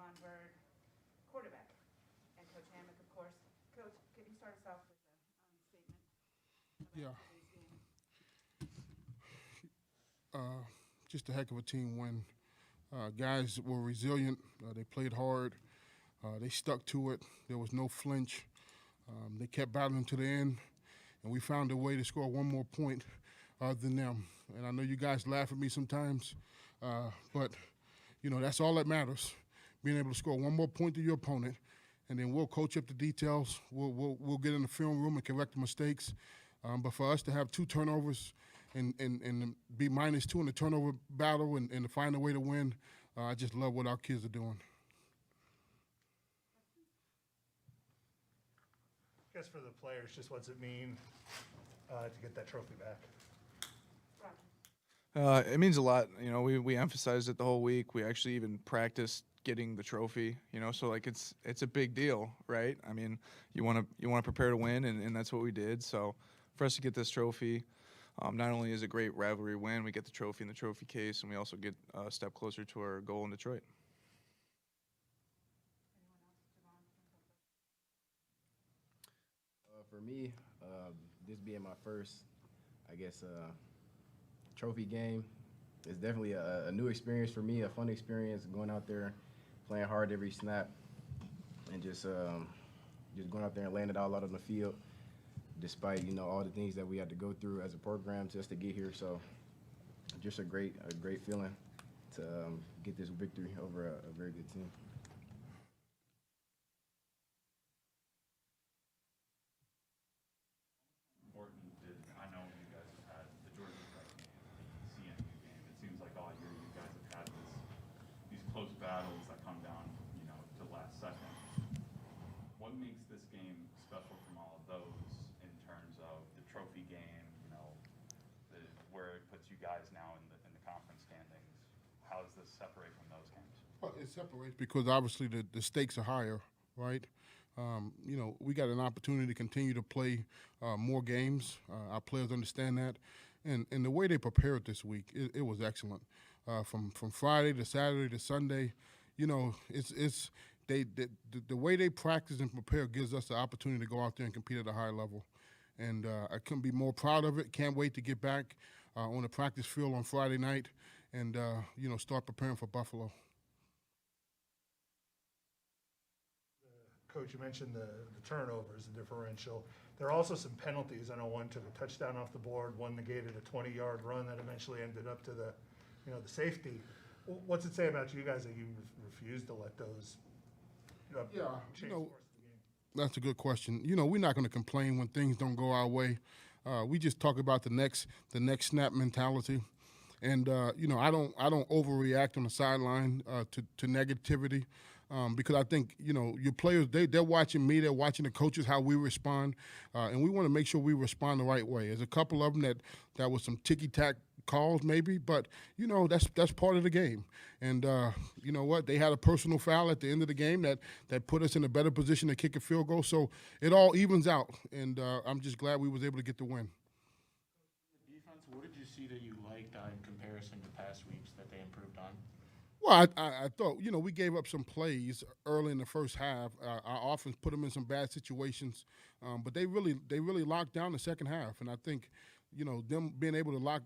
Von Bird, quarterback, and Coach Hammock, of course. Coach, can you start us off with a statement Yeah, about today's game? just a heck of a team win. Guys were resilient. They played hard. They stuck to it. There was no flinch. They kept battling to the end, and we found a way to score one more point than them. And I know you guys laugh at me sometimes, but that's all that matters. Being able to score one more point to your opponent, and then we'll coach up the details. We'll get in the film room and correct the mistakes. But for us to have 2 turnovers and be -2 in the turnover battle and to find a way to win, I just love what our kids are doing. I guess for the players, just what's it mean to get that trophy back? Roger. It means a lot. We emphasized it the whole week. We actually even practiced getting the trophy. So like it's a big deal, right? I mean, you want to prepare to win, and that's what we did. So for us to get this trophy, not only is it a great rivalry win, we get the trophy in the trophy case, and we also get a step closer to our goal in Detroit. For me, this being my first, I guess, trophy game, it's definitely a new experience for me, a fun experience, going out there, playing hard every snap, and just going out there and laying it all out on the field, despite all the things that we had to go through as a program just to get here. So, just a great feeling to get this victory over a very good team. Important is, I know you guys have had the Georgia Tech game, the CNU game. It seems like all year you guys have had these close battles that come down, to the last second. What makes this game special from all of those in terms of the trophy game, where it puts you guys now in the conference standings? How does this separate from those games? Well, it separates because obviously the stakes are higher, right? We got an opportunity to continue to play more games. Our players understand that, and the way they prepared this week, it was excellent. From Friday to Saturday to Sunday, it's the way they practice and prepare gives us the opportunity to go out there and compete at a high level, and I couldn't be more proud of it. Can't wait to get back on the practice field on Friday night, and start preparing for Buffalo. Coach, you mentioned the turnovers, the differential. There are also some penalties. I know one took a touchdown off the board, one negated a 20-yard run that eventually ended up to the safety. What's it say about you guys that you refuse to let those change the course of the game? That's a good question. We're not going to complain when things don't go our way. We just talk about the next snap mentality, and I don't overreact on the sideline to negativity. Because I think, your players, they're watching me, they're watching the coaches, how we respond, and we want to make sure we respond the right way. There's a couple of them that was some ticky-tack calls maybe, but, that's part of the game. And you know what? They had a personal foul at the end of the game that put us in a better position to kick a field goal. So it all evens out, and I'm just glad we was able to get the win. Defense, what did you see that you liked in comparison to past weeks that they improved on? Well, I thought, we gave up some plays early in the first half. Our offense put them in some bad situations, but they really locked down the second half. And I think, them being able to lock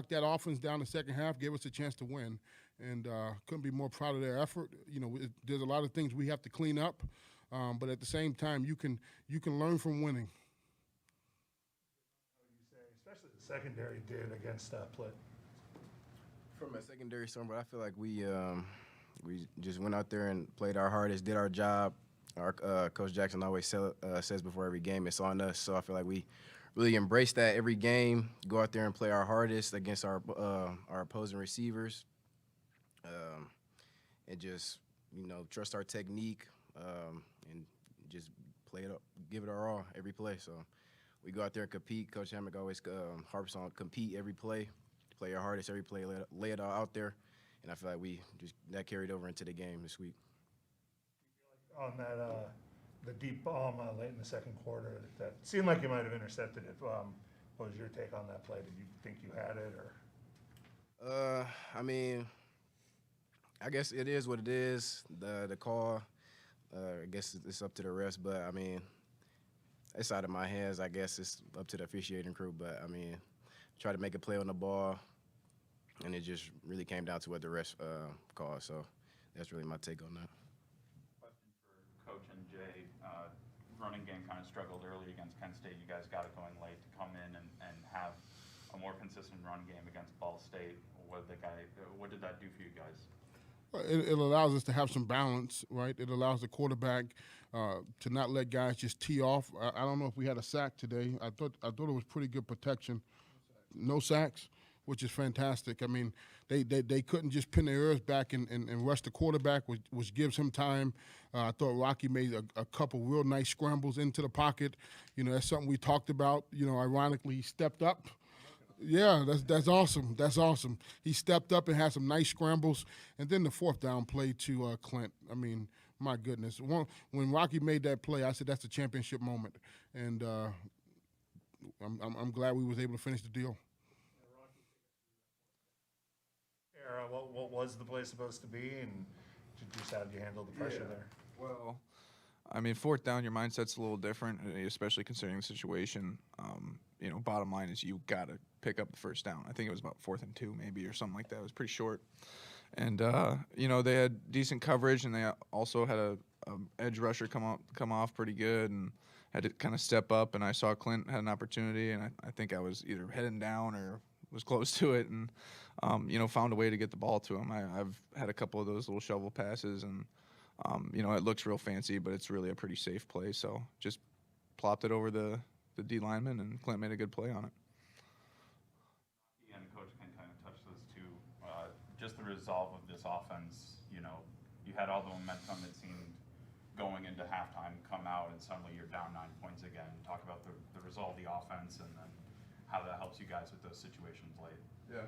that offense down the second half gave us a chance to win. And couldn't be more proud of their effort. There's a lot of things we have to clean up, but at the same time, you can learn from winning. How would you say, especially the secondary did against Plitt? From a secondary standpoint, I feel like we just went out there and played our hardest, did our job. Our Coach Jackson always says before every game, it's on us. So I feel like we really embrace that every game, go out there and play our hardest against our opposing receivers, and just trust our technique and just play it up, give it our all every play. So we go out there and compete. Coach Hammock always harps on compete every play. Play our hardest every play, lay it all out there, and I feel like that carried over into the game this week. On that, the deep bomb late in the second quarter, that seemed like you might have intercepted it. What was your take on that play? Did you think you had it, or? I mean, I guess it is what it is. The call, I guess it's up to the refs, but I mean, it's out of my hands. I guess it's up to the officiating crew, but I mean, try to make a play on the ball, and it just really came down to what the refs called. So that's really my take on that. Question for Coach and Jay. Running game kind of struggled early against Kent State. You guys got it going late to come in and have a more consistent run game against Ball State. What did that do for you guys? It allows us to have some balance, right? It allows the quarterback to not let guys just tee off. I don't know if we had a sack today. I thought it was pretty good protection. No sacks, which is fantastic. I mean, they couldn't just pin their ears back and rush the quarterback, which gives him time. I thought Rocky made a couple real nice scrambles into the pocket. You know, that's something we talked about. You know, ironically, he stepped up. Yeah, that's awesome. That's awesome. He stepped up and had some nice scrambles. And then the fourth down play to Clint. I mean, my goodness. When Rocky made that play, I said that's a championship moment. And I'm glad we was able to finish the deal. Era, what was the play supposed to be, and just how did you handle the pressure there? Well, I mean, fourth down, your mindset's a little different, especially considering the situation. You know, bottom line is you got to pick up the first down. I think it was about 4th and 2 maybe or something like that. It was pretty short. And, you know, they had decent coverage, and they also had a edge rusher come off pretty good and had to kind of step up. And I saw Clint had an opportunity, and I think I was either heading down or was close to it and, you know, found a way to get the ball to him. I've had a couple of those little shovel passes, and, you know, it looks real fancy, but it's really a pretty safe play. So just plopped it over the D lineman, and Clint made a good play on it. And Coach can kind of touch those too. Just the resolve of this offense, you know, you had all the momentum it seemed going into halftime come out, and suddenly you're down 9 points again. Talk about the resolve of the offense and then how that helps you guys with those situations late. Yeah.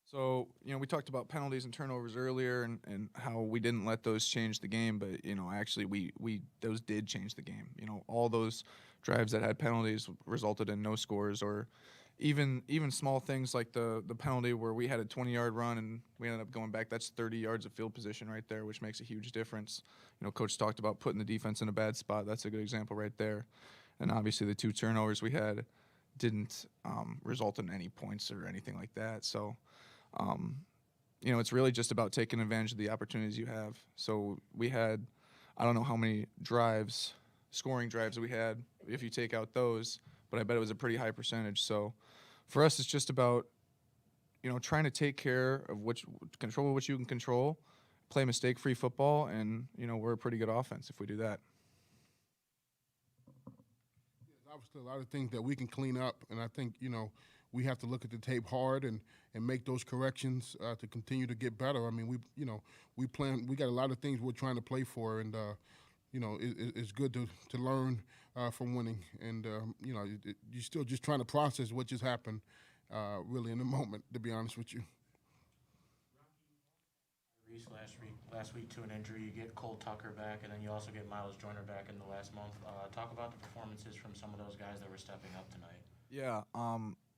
So, you know, we talked about penalties and turnovers earlier and how we didn't let those change the game, but, you know, actually we those did change the game. You know, all those drives that had penalties resulted in no scores, or even small things like the penalty where we had a 20-yard run and we ended up going back. That's 30 yards of field position right there, which makes a huge difference. You know, Coach talked about putting the defense in a bad spot. That's a good example right there. And obviously the 2 turnovers we had didn't result in any points or anything like that. So, you know, it's really just about taking advantage of the opportunities you have. So we had, I don't know how many scoring drives we had if you take out those, but I bet it was a pretty high percentage. So for us, it's just about, you know, trying to take care of control what you can control, play mistake-free football, and, you know, we're a pretty good offense if we do that. There's obviously a lot of things that we can clean up, and I think, you know, we have to look at the tape hard and make those corrections to continue to get better. I mean, we got a lot of things we're trying to play for, and you know, it's good to learn from winning, and you know, you're still just trying to process what just happened, really in the moment. To be honest with you. Reese last week to an injury. You get Cole Tucker back, and then you also get Miles Joyner back in the last month. Talk about the performances from some of those guys that were stepping up tonight. Yeah,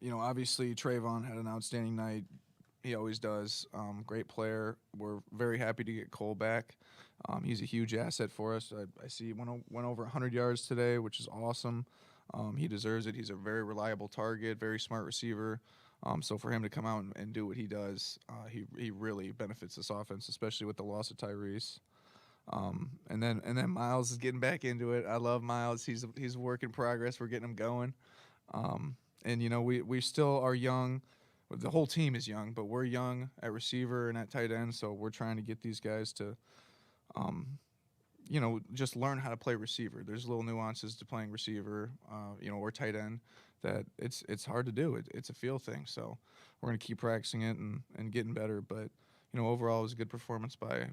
you know, obviously Trayvon had an outstanding night. He always does. Great player. We're very happy to get Cole back. He's a huge asset for us. I see he went over 100 yards today, which is awesome. He deserves it. He's a very reliable target, very smart receiver. So for him to come out and do what he does, he really benefits this offense, especially with the loss of Tyrese. And then Miles is getting back into it. I love Miles. He's a work in progress. We're getting him going. And, you know, we still are young. The whole team is young, but we're young at receiver and at tight end, so we're trying to get these guys to, you know, just learn how to play receiver. There's little nuances to playing receiver, you know, or tight end that it's hard to do. It's a feel thing, so we're going to keep practicing it and getting better. But, you know, overall it was a good performance by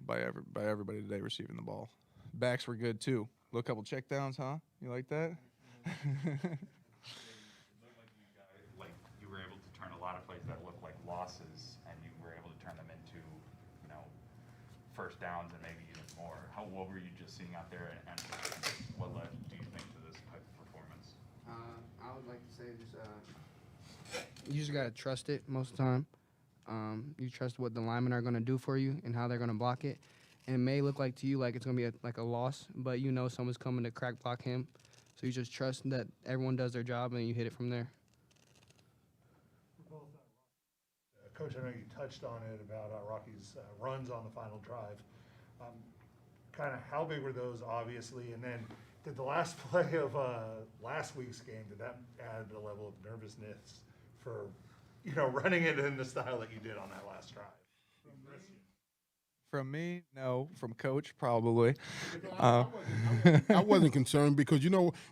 everybody today receiving the ball. Backs were good, too. A couple checkdowns, huh? You like that? A lot of plays that look like losses, and you were able to turn them into, you know, first downs and maybe even more. What were you just seeing out there, and what led, do you think, to this type of performance? I would like to say just you just gotta trust it most of the time. You trust what the linemen are going to do for you and how they're going to block it. And it may look like to you like it's going to be like a loss, but you know someone's coming to crack block him. So you just trust that everyone does their job and you hit it from there. Coach, I know you touched on it about Rocky's runs on the final drive. Kind of how big were those, obviously, and then did the last play of last week's game, did that add a level of nervousness for, running it in the style that you did on that last drive? From me, no. From Coach, probably. I wasn't concerned because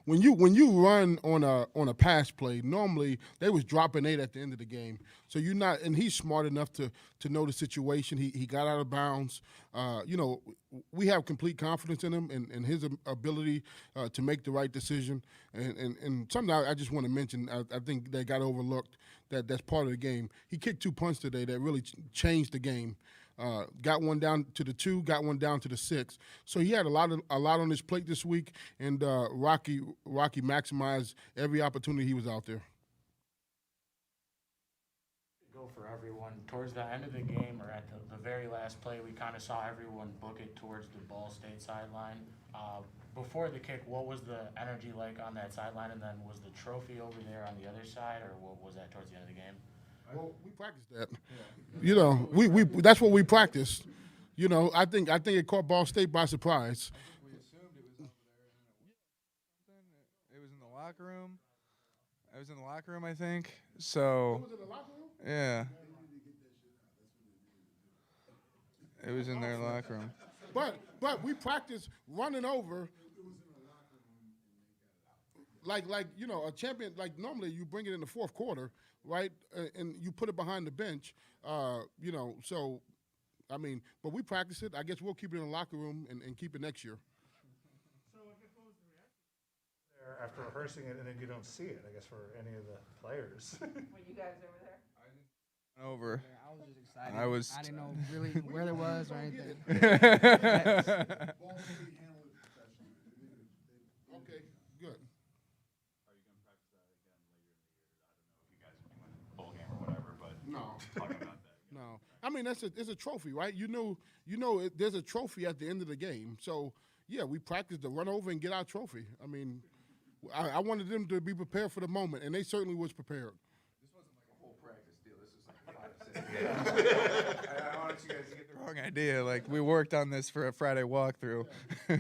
when you run on a pass play, normally they was dropping 8 at the end of the game. So you're not, and he's smart enough to know the situation. He got out of bounds. We have complete confidence in him and his ability to make the right decision. And something I just want to mention, I think that got overlooked. That's part of the game. He kicked 2 punts today that really changed the game. Got one down to the 2, got one down to the 6. So he had a lot on his plate this week, and Rocky maximized every opportunity he was out there. Go for everyone. Towards the end of the game or at the very last play, we kind of saw everyone book it towards the Ball State sideline. Before the kick, what was the energy like on that sideline, and then was the trophy over there on the other side, or what was that towards the end of the game? Well, we practiced that. We that's what we practiced. I think it caught Ball State by surprise. We assumed it was over there, and it was in the locker room. It was in the locker room, I think. So. Was it the locker room? Yeah. It was in their locker room. But we practiced running over. Like a champion. Like normally you bring it in the fourth quarter, right? And you put it behind the bench. So I mean, but we practice it. I guess we'll keep it in the locker room and keep it next year. So what was the reaction there after rehearsing it and then you don't see it, I guess, for any of the players? Were you guys over there? Over. I was just excited. I didn't know really where it was or anything. Okay, good. Are you gonna practice that again later in the year? I don't know if you guys are doing a bowl game or whatever, but No. talking about that. No, I mean it's a trophy, right? There's a trophy at the end of the game. So yeah, we practiced to run over and get our trophy. I mean, I wanted them to be prepared for the moment, and they certainly was prepared. This wasn't like a whole practice deal. This was like 5 or 6 games. I want you guys to get the wrong idea. Like we worked on this for a Friday walkthrough. You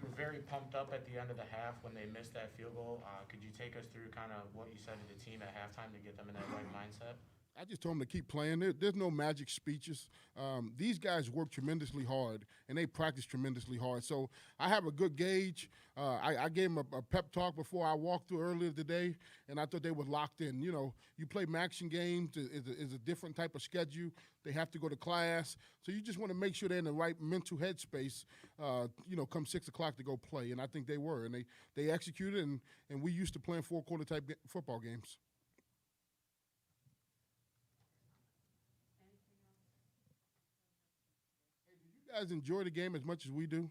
were very pumped up at the end of the half when they missed that field goal. Could you take us through kind of what you said to the team at halftime to get them in that right mindset? I just told them to keep playing. There's no magic speeches. These guys work tremendously hard, and they practice tremendously hard. So I have a good gauge. I gave them a pep talk before I walked through earlier today, and I thought they were locked in. You play action games. Is a different type of schedule. They have to go to class. So you just want to make sure they're in the right mental headspace, come 6 o'clock to go play. And I think they were. And they executed, and we used to playing four-quarter type football games. You guys enjoy the game as much as we do?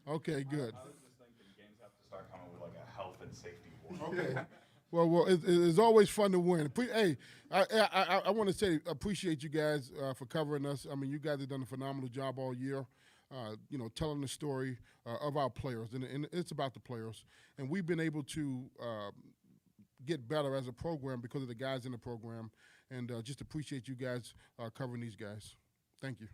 Okay, good. I was just thinking games have to start coming with like a health and safety warning. Okay. Well, it's always fun to win. Hey, I want to say appreciate you guys for covering us. I mean, you guys have done a phenomenal job all year, telling the story of our players, and it's about the players. And we've been able to get better as a program because of the guys in the program, and just appreciate you guys covering these guys. Thank you.